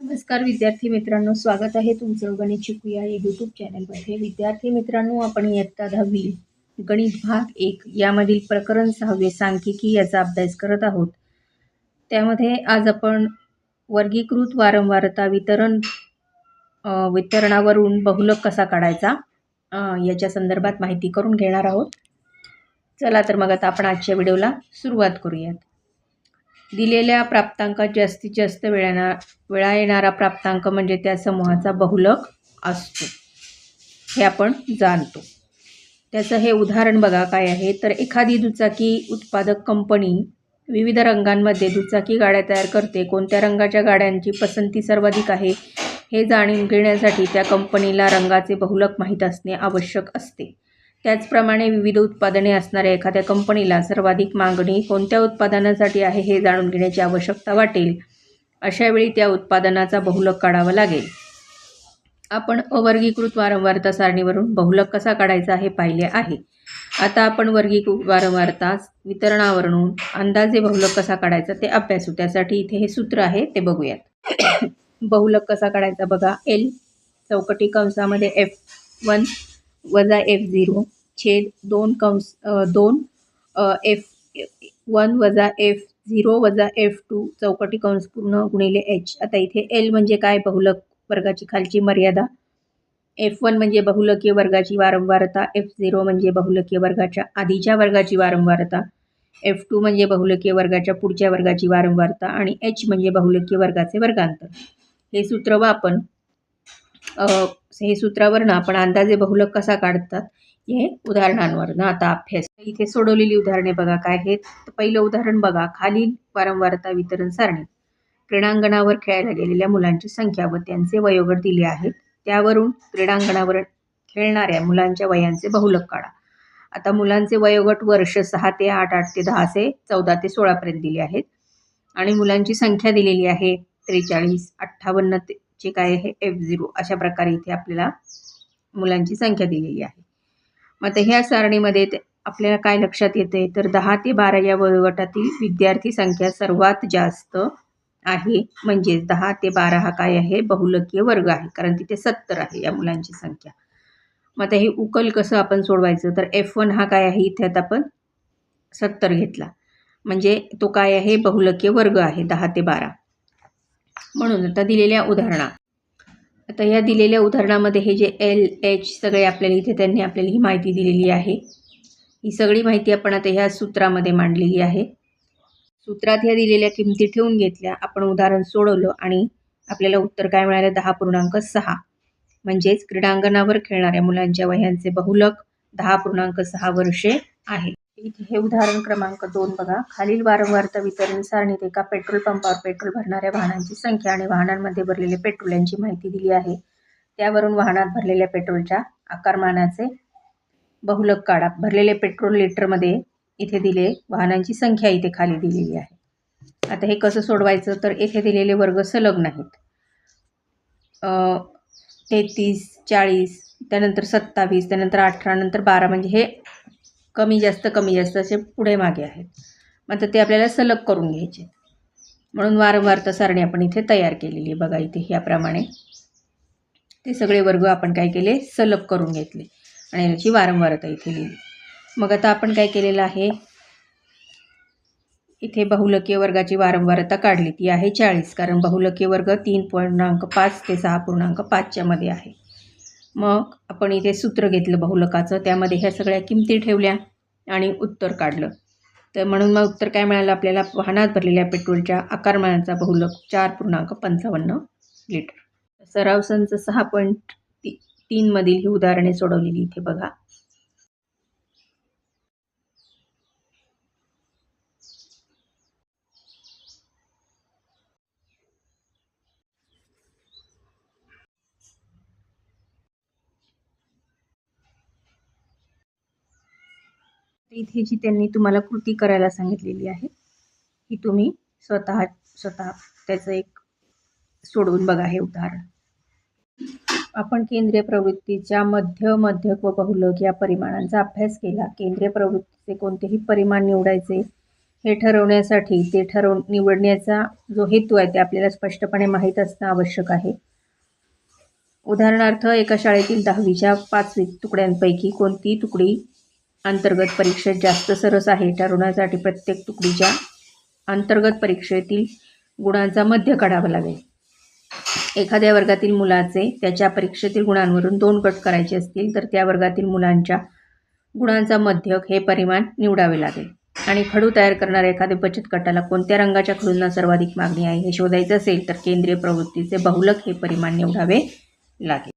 नमस्कार विद्यार्थी मित्रांनो, स्वागत आहे तुमचं गणित शिकूया या यूट्यूब चॅनलमध्ये. विद्यार्थी मित्रांनो, आपण इयत्ता 10वी गणित भाग 1 यामधील प्रकरण 6 सांख्यिकी याचा अभ्यास करत आहोत. त्यामध्ये आज आपण वर्गीकृत वारंवारता वितरणावरून बहुलक कसा काढायचा याच्या संदर्भात माहिती करून घेणार आहोत. चला तर मग आता आपण आजच्या व्हिडिओला सुरुवात करूयात. दिलेल्या प्राप्तांकात जास्तीत जास्त वेळा येणारा प्राप्तांक म्हणजे त्या समूहाचा बहुलक असतो, हे आपण जाणतो. त्याचं हे उदाहरण बघा काय आहे. तर एखादी दुचाकी उत्पादक कंपनी विविध रंगांमध्ये दुचाकी गाड्या तयार करते. कोणत्या रंगाच्या गाड्यांची पसंती सर्वाधिक आहे हे जाणून घेण्यासाठी त्या कंपनीला रंगाचे बहुलक माहीत असणे आवश्यक असते. त्याचप्रमाणे विविध उत्पादने असणाऱ्या एखाद्या कंपनीला सर्वाधिक मागणी कोणत्या उत्पादनासाठी आहे हे जाणून घेण्याची आवश्यकता वाटेल. अशा वेळी त्या उत्पादनाचा बहुलक काढावा लागेल. आपण अवर्गीकृत वारंवारता सारणीवरून बहुलक कसा काढायचा हे पाहिले आहे. आता आपण वर्गीकृत वारंवारता वितरणावरून अंदाजे बहुलक कसा काढायचा ते अभ्यासू. त्यासाठी इथे हे सूत्र आहे ते बघूयात. बहुलक कसा काढायचा बघा. एल चौकटी कंसामध्ये F1 वजा F0 छेद 2 F1 वजा F0 वजा F2 चौकटी कंस पूर्ण गुणिले H. आता इथे L म्हणजे काय? बहुलक वर्गाची खालची मर्यादा. F1 म्हणजे बहुलकीय वर्गाची वारंवारता. F0 म्हणजे बहुलकीय वर्गाच्या आधीच्या वर्गाची वारंवारता. F2 म्हणजे बहुलकीय वर्गाच्या पुढच्या वर्गाची वारंवारता आणि H म्हणजे बहुलकीय वर्गाचे वर्गांतर. हे सूत्रावरनं आपण अंदाजे बहुलक कसा काढतात हे उदाहरणांवरनं आता अभ्यास. इथे सोडवलेली उदाहरणे बघा काय आहेत. पहिलं उदाहरण बघा. खालील वारंवारता वितरण सारणी. क्रीडांगणावर खेळायला गेलेल्या मुलांची संख्या व त्यांचे वयोगट दिले आहेत. त्यावरून क्रीडांगणावर खेळणाऱ्या मुलांच्या वयांचे बहुलक काढा. आता मुलांचे वयोगट वर्ष 6 ते 8, 8 ते 10 असे 14 ते 16 पर्यंत दिले आहेत आणि मुलांची संख्या दिलेली आहे 43, 58 चे काय आहे F0. अशा प्रकारे इथे आपल्याला मुलांची संख्या दिलेली आहे. मग आता ह्या सारणीमध्ये आपल्याला काय लक्षात येते तर 10 ते 12 या वयोगटातील विद्यार्थी संख्या सर्वात जास्त आहे. म्हणजेच 10 ते 12 हा काय आहे बहुलकीय वर्ग आहे, कारण तिथे 70 आहे या मुलांची संख्या. मग आता हे उकल कसं आपण सोडवायचं तर F1 हा काय आहे इथे आता आपण 70 घेतला म्हणजे तो काय आहे बहुलकीय वर्ग आहे 10 ते 12. म्हणून आता दिलेल्या ह्या दिलेल्या उदाहरणामध्ये हे जे LH सगळे आपल्याला इथे त्यांनी आपल्याला ही माहिती दिलेली आहे. ही सगळी माहिती आपण आता ह्या सूत्रामध्ये मांडलेली आहे. सूत्रात ह्या दिलेल्या किमती ठेवून घेतल्या. आपण उदाहरण सोडवलं आणि आपल्याला उत्तर काय मिळालं 10.6. म्हणजेच क्रीडांगणावर खेळणाऱ्या मुलांच्या वयांचे बहुलक 10.6 वर्षे आहे. इथे हे उदाहरण क्रमांक 2 बघा. खालील वारंवारता वितरण सारणीत एका पेट्रोल पंपावर पेट्रोल भरणाऱ्या वाहनांची संख्या आणि वाहनांमध्ये भरलेले पेट्रोल यांची माहिती दिली आहे. त्यावरून वाहनात भरलेल्या पेट्रोलच्या आकारमानाचे बहुलक काढा. भरलेले पेट्रोल लिटरमध्ये इथे दिले, वाहनांची संख्या इथे खाली दिलेली आहे. आता हे कसं सोडवायचं तर इथे दिलेले वर्ग सलग नाहीत. 33, 40, त्यानंतर 27, त्यानंतर 18, नंतर 12 म्हणजे हे कमी जास्त असे पुढे मागे आहेत. मग ते आपल्याला सलग करून घ्यायचे. म्हणून वारंवारता सारणी आपण इथे तयार केलेली आहे बघा. इथे याप्रमाणे ते सगळे वर्ग आपण काय केले सलग करून घेतले आणि याची वारंवारता इथे लिहिली. मग आता आपण काय केलेलं आहे इथे बहुलकीय वर्गाची वारंवारता काढली. ती आहे 40, कारण बहुलकीय वर्ग 3.5 ते 6.5 मध्ये आहे. मग आपण इथे सूत्र घेतलं बहुलकाचं, त्यामध्ये ह्या सगळ्या किमती ठेवल्या आणि उत्तर काढलं. तर म्हणून मग उत्तर काय मिळालं आपल्याला, वाहनात भरलेल्या पेट्रोलच्या आकारमानाचा बहुलक 4.55 लिटर. सराव संच 6.3 मधील ही उदाहरणे सोडवलेली इथे बघा. इथे जी त्यांनी तुम्हाला कृती करायला सांगितलेली आहे ही तुम्ही स्वतः त्याचं एक सोडवून बघा हे उदाहरण. आपण केंद्रीय प्रवृत्तीच्या मध्यक व बहुलक या परिमाणांचा अभ्यास केला. केंद्रीय प्रवृत्तीचे कोणतेही परिमाण निवडायचे हे ठरवण्यासाठी निवडण्याचा जो हेतू आहे ते आपल्याला स्पष्टपणे माहीत असणं आवश्यक आहे. उदाहरणार्थ, एका शाळेतील 10वीच्या 5 तुकड्यांपैकी कोणती तुकडी अंतर्गत परीक्षेत जास्त सरस आहे ठरवण्यासाठी प्रत्येक तुकडीच्या अंतर्गत परीक्षेतील गुणांचा मध्य काढावा लागेल. एखाद्या वर्गातील मुलाचे त्याच्या परीक्षेतील गुणांवरून 2 गट करायचे असतील तर त्या वर्गातील मुलांच्या गुणांचा मध्यक हे परिमाण निवडावे लागेल. आणि खडू तयार करणाऱ्या एखाद्या बचत गटाला कोणत्या रंगाच्या खडूंना सर्वाधिक मागणी आहे हे शोधायचे असेल तर केंद्रीय प्रवृत्तीचे बहुलक हे परिमाण निवडावे लागेल.